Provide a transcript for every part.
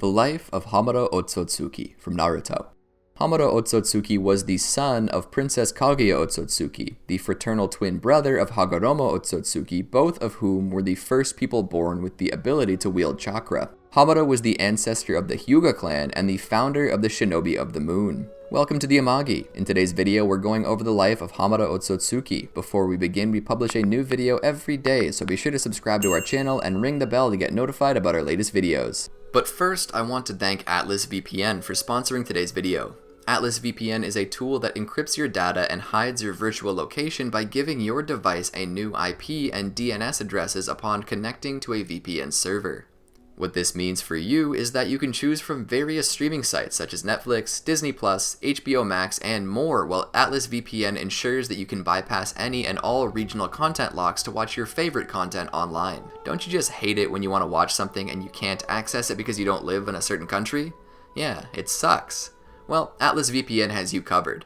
The life of Hamura Ōtsutsuki from Naruto. Hamura Ōtsutsuki was the son of Princess Kaguya Ōtsutsuki, the fraternal twin brother of Hagoromo Ōtsutsuki, both of whom were the first people born with the ability to wield chakra. Hamura was the ancestor of the Hyūga clan and the founder of the Shinobi of the Moon. Welcome to the Amagi. In today's video, we're going over the life of Hamura Ōtsutsuki. Before we begin, we publish a new video every day, so be sure to subscribe to our channel and ring the bell to get notified about our latest videos. But first, I want to thank Atlas VPN for sponsoring today's video. Atlas VPN is a tool that encrypts your data and hides your virtual location by giving your device a new IP and DNS addresses upon connecting to a VPN server. What this means for you is that you can choose from various streaming sites such as Netflix, Disney+, HBO Max, and more, while Atlas VPN ensures that you can bypass any and all regional content locks to watch your favorite content online. Don't you just hate it when you want to watch something and you can't access it because you don't live in a certain country? Yeah, it sucks. Well, Atlas VPN has you covered.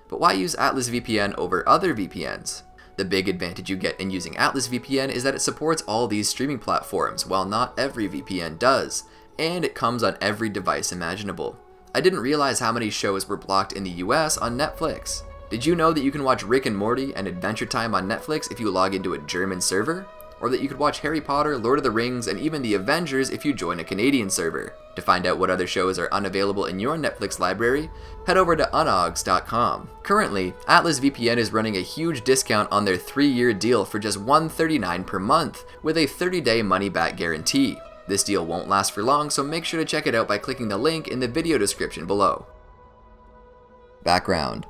But why use Atlas VPN over other VPNs? The big advantage you get in using Atlas VPN is that it supports all these streaming platforms, while not every VPN does, and it comes on every device imaginable. I didn't realize how many shows were blocked in the US on Netflix. Did you know that you can watch Rick and Morty and Adventure Time on Netflix if you log into a German server? Or that you could watch Harry Potter, Lord of the Rings, and even the Avengers if you join a Canadian server. To find out what other shows are unavailable in your Netflix library, head over to unogs.com. Currently, Atlas VPN is running a huge discount on their 3-year deal for just $139 per month, with a 30-day money-back guarantee. This deal won't last for long, so make sure to check it out by clicking the link in the video description below. Background.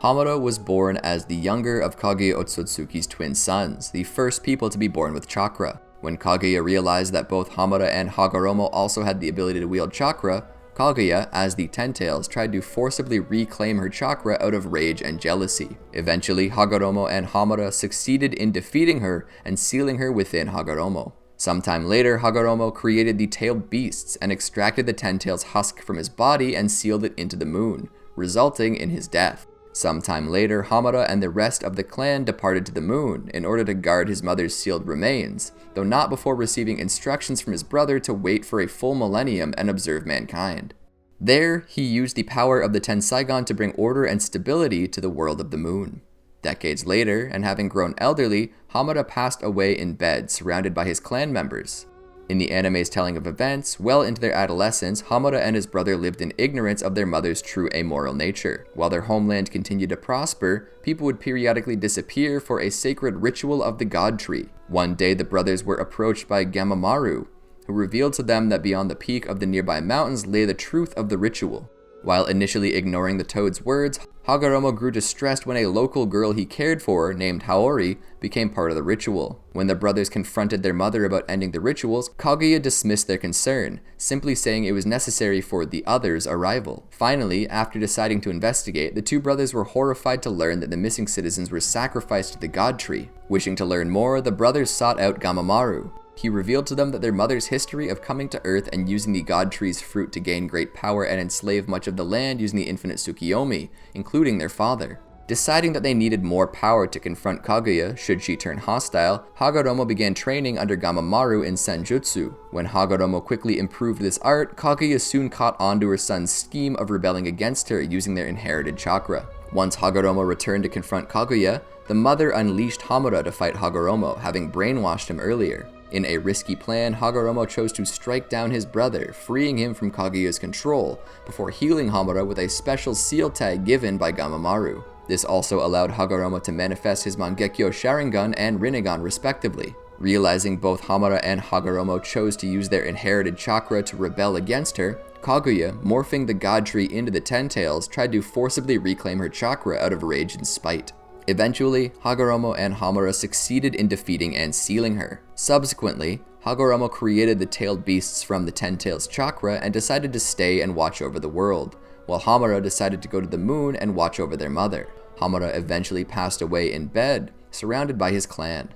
Hamura was born as the younger of Kaguya Ōtsutsuki's twin sons, the first people to be born with chakra. When Kaguya realized that both Hamura and Hagoromo also had the ability to wield chakra, Kaguya, as the Ten Tails, tried to forcibly reclaim her chakra out of rage and jealousy. Eventually, Hagoromo and Hamura succeeded in defeating her and sealing her within Hagoromo. Sometime later, Hagoromo created the tailed beasts and extracted the Ten Tails' husk from his body and sealed it into the moon, resulting in his death. Sometime later, Hamura and the rest of the clan departed to the moon in order to guard his mother's sealed remains, though not before receiving instructions from his brother to wait for a full millennium and observe mankind. There, he used the power of the Ten Saigon to bring order and stability to the world of the moon. Decades later, and having grown elderly, Hamura passed away in bed, surrounded by his clan members. In the anime's telling of events, well into their adolescence, Hamura and his brother lived in ignorance of their mother's true amoral nature. While their homeland continued to prosper, people would periodically disappear for a sacred ritual of the God Tree. One day, the brothers were approached by Gamamaru, who revealed to them that beyond the peak of the nearby mountains lay the truth of the ritual. While initially ignoring the toad's words, Hagoromo grew distressed when a local girl he cared for, named Haori, became part of the ritual. When the brothers confronted their mother about ending the rituals, Kaguya dismissed their concern, simply saying it was necessary for the others' arrival. Finally, after deciding to investigate, the two brothers were horrified to learn that the missing citizens were sacrificed to the God Tree. Wishing to learn more, the brothers sought out Gamamaru. He revealed to them that their mother's history of coming to Earth and using the God Tree's fruit to gain great power and enslave much of the land using the infinite Tsukiyomi, including their father. Deciding that they needed more power to confront Kaguya should she turn hostile, Hagoromo began training under Gamamaru in Senjutsu. When Hagoromo quickly improved this art, Kaguya soon caught on to her son's scheme of rebelling against her using their inherited chakra. Once Hagoromo returned to confront Kaguya, the mother unleashed Hamura to fight Hagoromo, having brainwashed him earlier. In a risky plan, Hagoromo chose to strike down his brother, freeing him from Kaguya's control, before healing Hamura with a special seal tag given by Gamamaru. This also allowed Hagoromo to manifest his Mangekyo Sharingan and Rinnegan respectively. Realizing both Hamura and Hagoromo chose to use their inherited chakra to rebel against her, Kaguya, morphing the God Tree into the Ten Tails, tried to forcibly reclaim her chakra out of rage and spite. Eventually, Hagoromo and Hamura succeeded in defeating and sealing her. Subsequently, Hagoromo created the tailed beasts from the Ten Tails chakra and decided to stay and watch over the world, while Hamura decided to go to the moon and watch over their mother. Hamura eventually passed away in bed, surrounded by his clan.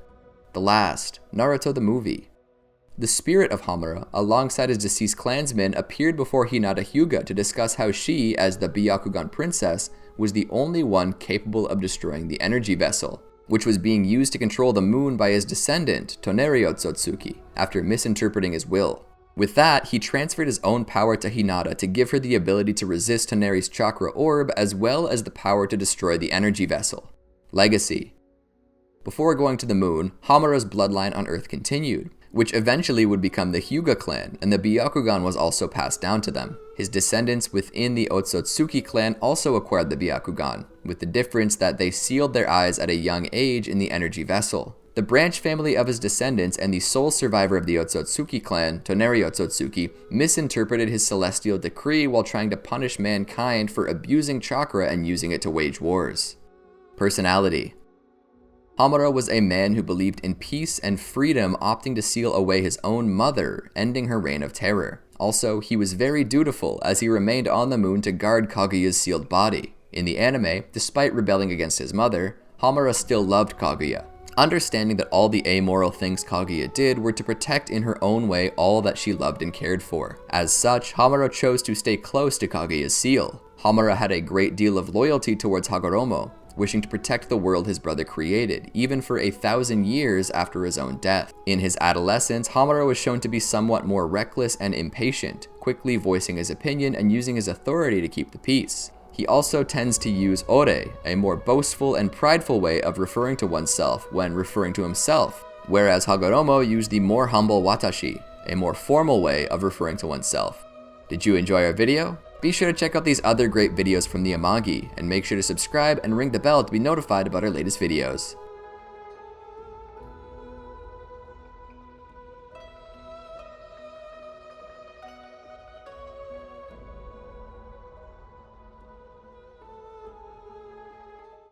The last, Naruto the movie. The spirit of Hamura, alongside his deceased clansmen, appeared before Hinata Hyūga to discuss how she, as the Byakugan princess, was the only one capable of destroying the energy vessel, which was being used to control the moon by his descendant, Hamura Ōtsutsuki, after misinterpreting his will. With that, he transferred his own power to Hinata to give her the ability to resist Toneri's chakra orb as well as the power to destroy the energy vessel. Legacy. Before going to the moon, Hamura's bloodline on Earth continued, which eventually would become the Hyūga clan, and the Byakugan was also passed down to them. His descendants within the Ōtsutsuki clan also acquired the Byakugan, with the difference that they sealed their eyes at a young age in the energy vessel. The branch family of his descendants and the sole survivor of the Ōtsutsuki clan, Toneri Ōtsutsuki, misinterpreted his celestial decree while trying to punish mankind for abusing chakra and using it to wage wars. Personality. Hamura was a man who believed in peace and freedom, opting to seal away his own mother, ending her reign of terror. Also, he was very dutiful, as he remained on the moon to guard Kaguya's sealed body. In the anime, despite rebelling against his mother, Hamura still loved Kaguya, understanding that all the amoral things Kaguya did were to protect in her own way all that she loved and cared for. As such, Hamura chose to stay close to Kaguya's seal. Hamura had a great deal of loyalty towards Hagoromo, wishing to protect the world his brother created, even for 1,000 years after his own death. In his adolescence, Hamura was shown to be somewhat more reckless and impatient, quickly voicing his opinion and using his authority to keep the peace. He also tends to use ore, a more boastful and prideful way of referring to oneself when referring to himself, whereas Hagoromo used the more humble watashi, a more formal way of referring to oneself. Did you enjoy our video? Be sure to check out these other great videos from the Amagi, and make sure to subscribe and ring the bell to be notified about our latest videos.